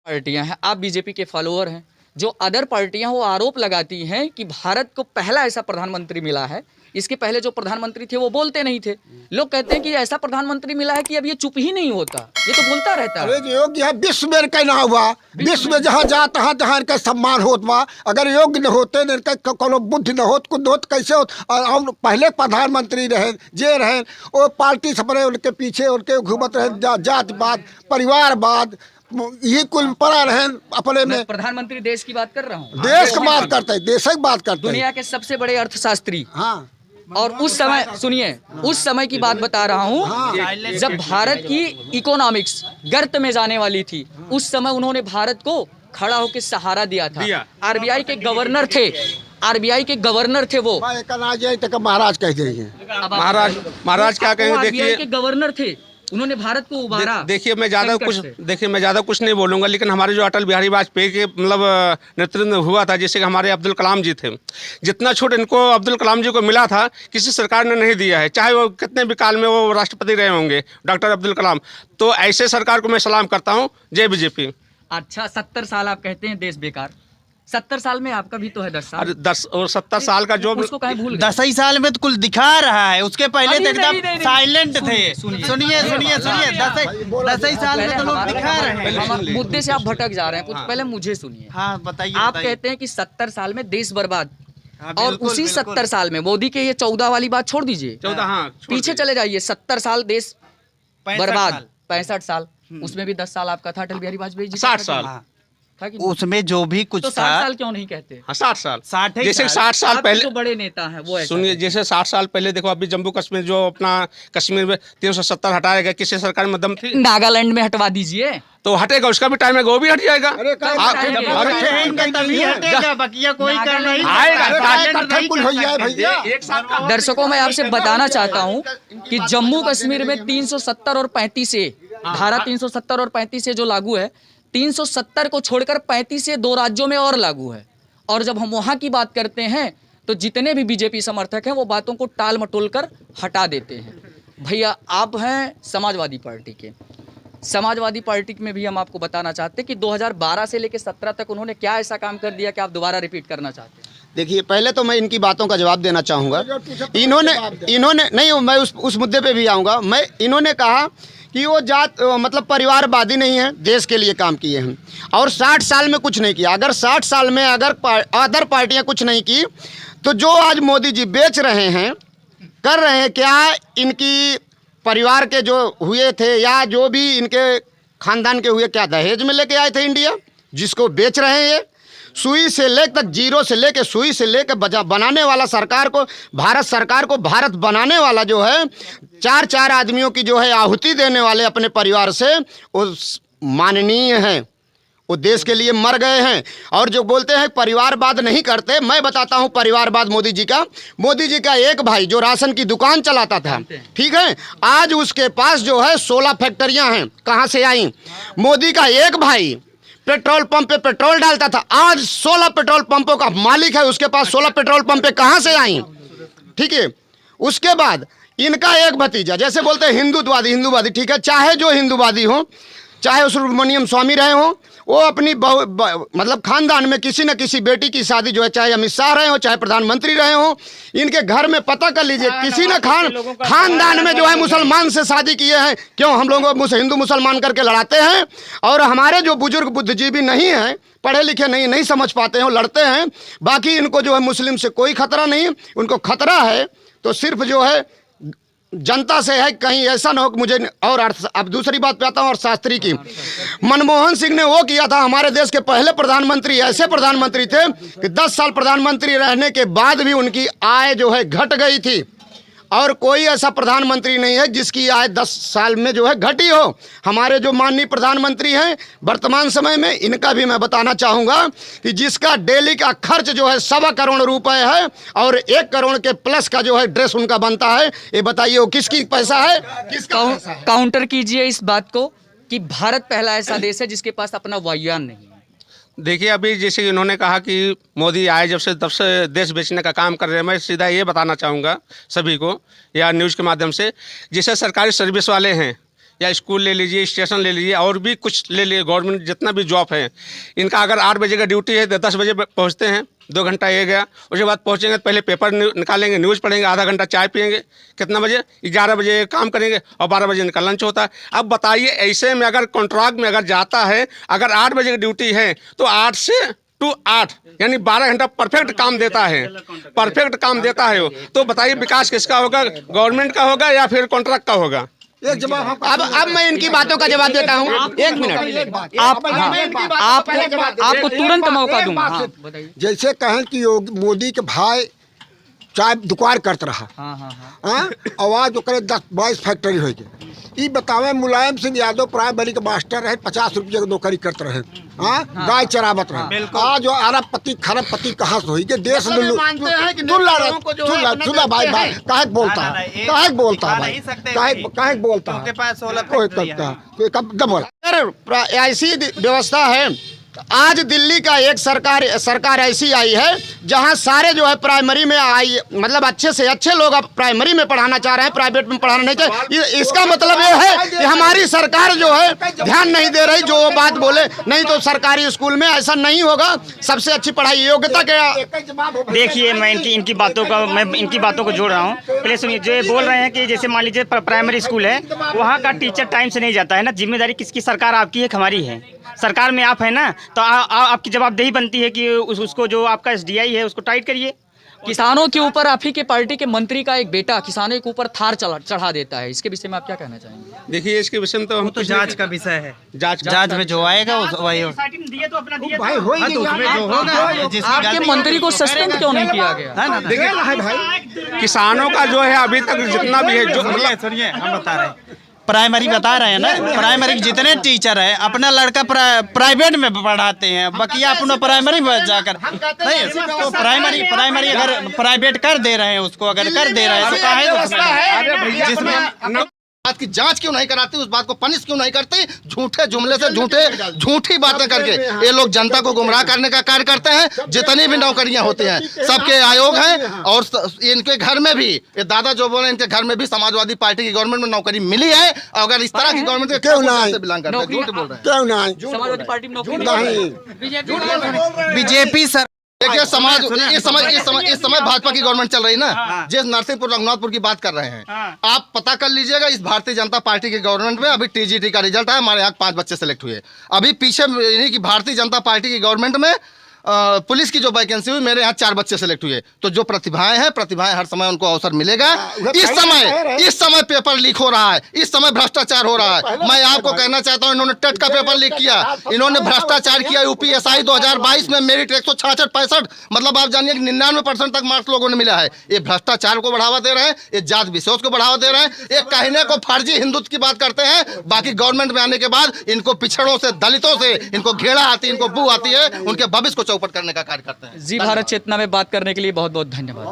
पार्टियां हैं, आप बीजेपी के फॉलोअर हैं। जो अदर पार्टियां वो आरोप लगाती हैं कि भारत को पहला ऐसा प्रधानमंत्री मिला है, इसके पहले जो प्रधानमंत्री थे वो बोलते नहीं थे। लोग कहते हैं कि ऐसा प्रधानमंत्री मिला है कि अब ये चुप ही नहीं होता, ये तो बोलता रहता है। अरे योग्य है, विश्व में कहना हुआ, विश्व में जहाँ जा तहाँ जहाँ इनका सम्मान होत बा। अगर योग्य न होते, इनका कोनो बुद्धि न होत, कुछ होत, कैसे होत। और पहले प्रधानमंत्री रहे, जे रहे, वो पार्टी सब रहे, उनके पीछे उनके घूमत रहे, जातिवाद, परिवारवाद, ये कुल पड़ा रहे अपने में। प्रधानमंत्री देश की बात कर रहा हूँ, देश की बात करते हैं, देश की बात करते हैं, दुनिया के सबसे बड़े अर्थशास्त्री। हाँ, और उस समय सुनिए, उस समय की बात बता रहा हूँ जब भारत की इकोनॉमिक्स गर्त में जाने वाली थी, उस समय उन्होंने भारत को खड़ा होकर सहारा दिया था। आरबीआई के गवर्नर थे, आरबीआई के गवर्नर थे वो। महाराज कह देंगे, महाराज क्या कहेंगे। देखिए के गवर्नर थे, उन्होंने भारत को उबारा। देखिए मैं ज़्यादा कुछ नहीं बोलूँगा, लेकिन हमारे जो अटल बिहारी वाजपेयी के मतलब नेतृत्व में हुआ था, जैसे कि हमारे अब्दुल कलाम जी थे, जितना छूट इनको अब्दुल कलाम जी को मिला था किसी सरकार ने नहीं दिया है, चाहे वो कितने भी काल में वो राष्ट्रपति रहे होंगे, डॉक्टर अब्दुल कलाम। तो ऐसे सरकार को मैं सलाम करता हूँ। जय बीजेपी। अच्छा, 70 साल आप कहते हैं देश बेकार, 70 साल में आपका भी तो है 10 साल। 10 और 70 साल का जो उसको कहीं भूल गए। 10 ही साल में तो कुछ दिखा रहा है, उसके पहले तो एकदम साइलेंट थे। सुनिए 10 ही साल में तो लोग दिखा रहे हैं। मुद्दे से आप भटक जा रहे हैं, कुछ पहले मुझे सुनिए। हाँ बताइए। आप कहते हैं कि 70 साल में देश बर्बाद, और उसी 70 साल में मोदी के ये 14 वाली बात छोड़ दीजिए, 14, हाँ, पीछे चले जाइए, 70 साल देश बर्बाद, 65 साल, उसमें भी 10 साल आपका था अटल बिहारी वाजपेयी जी। 60 साल था कि उसमें जो भी कुछ तो 60 साल क्यों नहीं कहते? 60 साल, 60 जैसे 60 साल पहले जो बड़े नेता हैं वो सुनिए, जैसे 60 साल पहले देखो, अभी जम्मू कश्मीर जो अपना कश्मीर में 370 हटाया गया, किसी सरकार में दम थी? नागालैंड में हटवा दीजिए तो हटेगा, उसका भी टाइम है, वो भी हट जाएगा। दर्शकों, मैं आपसे बताना चाहता हूं कि जम्मू कश्मीर में 370 और 35 से धारा 370 और 35 से जो लागू है, 370 को छोड़कर 35 से 2 राज्यों में और लागू है। और जब हम वहां की बात करते हैं तो जितने भी बीजेपी समर्थक हैं वो बातों को टाल मटोल कर हटा देते हैं। भैया आप हैं समाजवादी पार्टी के, समाजवादी पार्टी में भी हम आपको बताना चाहते हैं कि 2012 से लेकर 17 तक उन्होंने क्या ऐसा काम कर दिया कि आप दोबारा रिपीट करना चाहते हैं? देखिए, पहले तो मैं इनकी बातों का जवाब देना चाहूँगा। इन्होंने नहीं, मैं उस मुद्दे पे भी आऊँगा। इन्होंने कहा कि वो जात मतलब परिवारवादी नहीं है, देश के लिए काम किए हैं, और 60 साल में कुछ नहीं किया। अगर 60 साल में अगर अदर पार्टियां कुछ नहीं की, तो जो आज मोदी जी बेच रहे हैं, कर रहे हैं, क्या इनकी परिवार के जो हुए थे या जो भी इनके खानदान के हुए, क्या दहेज में लेके आए थे इंडिया, जिसको बेच रहे हैं? ये सुई से लेकर तक, जीरो से लेकर सुई से लेकर बनाने वाला सरकार को, भारत सरकार को भारत बनाने वाला जो है, 4 आदमियों की जो है आहुति देने वाले अपने परिवार से, वो माननीय हैं, वो देश के लिए मर गए हैं। और जो बोलते हैं परिवारवाद नहीं करते, मैं बताता हूं परिवारवाद मोदी जी का एक भाई जो राशन की दुकान चलाता था, ठीक है, आज उसके पास जो है 16 फैक्ट्रियां हैं। कहां से आई? मोदी का एक भाई पेट्रोल पंप पे पेट्रोल डालता था, आज 16 पेट्रोल पंपों का मालिक है, उसके पास 16 पेट्रोल पंप पे कहां से आई? ठीक है। उसके बाद इनका एक भतीजा, जैसे बोलते हैं हिंदूवादी, ठीक है, चाहे जो हिंदूवादी हो, चाहे वो सुब्रमण्यम स्वामी रहे हो, वो अपनी मतलब खानदान में किसी न किसी बेटी की शादी जो है, चाहे अमित शाह रहे हो, चाहे प्रधानमंत्री रहे हो, इनके घर में पता कर लीजिए, किसी न खानदान में जो है मुसलमान से शादी किए हैं। क्यों हम लोगों को हिंदू मुसलमान करके लड़ाते हैं? और हमारे जो बुजुर्ग बुद्धिजीवी नहीं हैं, पढ़े लिखे नहीं समझ पाते हैं, वो लड़ते हैं। बाकी इनको जो है मुस्लिम से कोई खतरा नहीं, उनको खतरा है तो सिर्फ जो है जनता से है। कहीं ऐसा ना हो कि मुझे, और अब दूसरी बात पे आता हूँ, और शास्त्री की। मनमोहन सिंह ने वो किया था, हमारे देश के पहले प्रधानमंत्री ऐसे प्रधानमंत्री थे कि 10 साल प्रधानमंत्री रहने के बाद भी उनकी आय जो है घट गई थी, और कोई ऐसा प्रधानमंत्री नहीं है जिसकी आय 10 साल में जो है घटी हो। हमारे जो माननीय प्रधानमंत्री हैं वर्तमान समय में, इनका भी मैं बताना चाहूँगा कि जिसका डेली का खर्च जो है 1.25 करोड़ रुपए है, और 1 करोड़ के प्लस का जो है ड्रेस उनका बनता है। ये बताइए वो किसकी पैसा है, किसका पैसा है? काउंटर कीजिए इस बात को कि भारत पहला ऐसा देश है जिसके पास अपना वायुयान नहीं है। देखिए, अभी जैसे इन्होंने कहा कि मोदी आए जब से तब से देश बेचने का काम कर रहे हैं, मैं सीधा ये बताना चाहूँगा सभी को या न्यूज़ के माध्यम से, जैसे सरकारी सर्विस वाले हैं या स्कूल ले लीजिए, स्टेशन ले लीजिए, और भी कुछ ले लीजिए, गवर्नमेंट जितना भी जॉब है, इनका अगर 8 बजे का ड्यूटी है तो 10 बजे पहुँचते हैं, 2 घंटा ये गया। उसके बाद पहुँचेंगे तो पहले पेपर निकालेंगे, न्यूज़ पढ़ेंगे, आधा घंटा चाय पियेंगे, कितना बजे 11 बजे काम करेंगे और 12 बजे इनका लंच होता है। अब बताइए ऐसे में अगर कॉन्ट्रैक्ट में अगर जाता है, अगर 8 बजे की ड्यूटी है तो 8 से 8 यानी 12 घंटा परफेक्ट काम देता है, परफेक्ट काम देता है वो। तो बताइए विकास किसका होगा, गवर्नमेंट का होगा या फिर कॉन्ट्रैक्ट का होगा? अब मैं इनकी बातों का जवाब देता हूँ। 1 मिनट, आपको तुरंत मौका दूंगा। हाँ, बताइए। जैसे कहें कि मोदी के भाई चाय दुकान करते रहा, आवाज करे 10-22 फैक्ट्री हो गई। ये बतावे मुलायम सिंह यादव प्राइमरी के मास्टर रहे, 50 रुपये की नौकरी करते रहे, गाय चरावत रहे। आज जो अरबपति खरबपति कहाँ से हुई के देश सुला भाई काहे बोलता है, काहे बोलता है भाई, काहे बोलता है, कोई कब बोला। ऐसी व्यवस्था है, आज दिल्ली का एक सरकार ऐसी आई है जहां सारे जो है प्राइमरी में आई, मतलब अच्छे से अच्छे लोग अब प्राइमरी में पढ़ाना चाह रहे हैं, प्राइवेट में पढ़ाना नहीं चाहिए। इसका मतलब ये है कि हमारी सरकार जो है ध्यान नहीं दे रही, जो वो बात बोले। नहीं तो सरकारी स्कूल में ऐसा नहीं होगा, सबसे अच्छी पढ़ाई योग्यता के। देखिए, मैं इनकी बातों को जोड़ रहा हूँ। पहले सुनिए, जो ये बोल रहे हैं कि जैसे मान लीजिए प्राइमरी स्कूल है, वहाँ का टीचर टाइम से नहीं जाता है ना, जिम्मेदारी किसकी? सरकार आपकी है, हमारी है। सरकार में आप है ना, तो आपकी जवाबदेही बनती है कि उसको जो आपका SDI है उसको टाइट करिए। किसानों के ऊपर आप ही के पार्टी के मंत्री का एक बेटा किसानों के ऊपर थार चढ़ा देता है, इसके विषय में आप क्या कहना चाहेंगे? देखिए, इसके विषय में तो हम तो जांच का विषय है, जांच में जो आएगा वही आपके मंत्री को सस्पेंड क्यों नहीं किया गया? है ना। देखिए, किसानों का जो है अभी तक जितना भी है, जो सुनिए हम बता रहे हैं, प्राइमरी बता रहे हैं ना, प्राइमरी के जितने टीचर है अपना लड़का प्राइवेट में पढ़ाते हैं, बकिया अपना प्राइमरी में जाकर नहीं, तो प्राइमरी अगर प्राइवेट कर दे रहे हैं उसको, अगर कर दे रहे हैं तो काहे जिसमें बात की जांच क्यों नहीं कराती, उस बात को पनिश क्यों नहीं करती? झूठे जुमले से झूठी बातें करके ये लोग जनता को गुमराह करने का कार्य करते हैं। जितनी भी नौकरियां होती हैं सबके आयोग हैं, और इनके घर में भी ये दादा जो बोले, इनके घर में भी समाजवादी पार्टी की गवर्नमेंट में नौकरी मिली है। अगर इस तरह की गवर्नमेंट क्यों नहीं बिलोंग करते हैं, झूठ बोल रहे हैं। क्यों नहीं? समाजवादी पार्टी में नौकरी नहीं, बीजेपी सर देखिए, इस समय भाजपा की गवर्नमेंट चल रही ना, जिस नरसिंहपुर रघुनाथपुर की बात कर रहे हैं, आप पता कर लीजिएगा। इस भारतीय जनता पार्टी की गवर्नमेंट में अभी TGT का रिजल्ट है, हमारे यहाँ 5 बच्चे सेलेक्ट हुए। अभी पीछे यानी कि भारतीय जनता पार्टी की गवर्नमेंट में पुलिस की जो वैकेंसी हुई, मेरे यहाँ 4 बच्चे सेलेक्ट हुए। तो जो प्रतिभाएं हर समय उनको अवसर मिलेगा। इस समय पेपर लीक हो रहा है, इस समय भ्रष्टाचार हो रहा है। मैं आपको कहना चाहता हूँ, इन्होंने टेट का पेपर लीक किया, इन्होंने भ्रष्टाचार किया। UPSI 2022 में मेरिट 166-65, मतलब आप जानिए कि 99% तक मार्क्स लोगों ने मिला है। ये भ्रष्टाचार को बढ़ावा दे रहे हैं, ये जात विशेष को बढ़ावा दे रहे हैं, ये कहने को फर्जी हिंदुत्व की बात करते हैं। बाकी गवर्नमेंट में आने के बाद इनको पिछड़ों से, दलितों से इनको घेरा आती है, इनको बू आती है, उनके भविष्य को चौपट करने का कार्य करते हैं। जी भारत चेतना में बात करने के लिए बहुत बहुत धन्यवाद।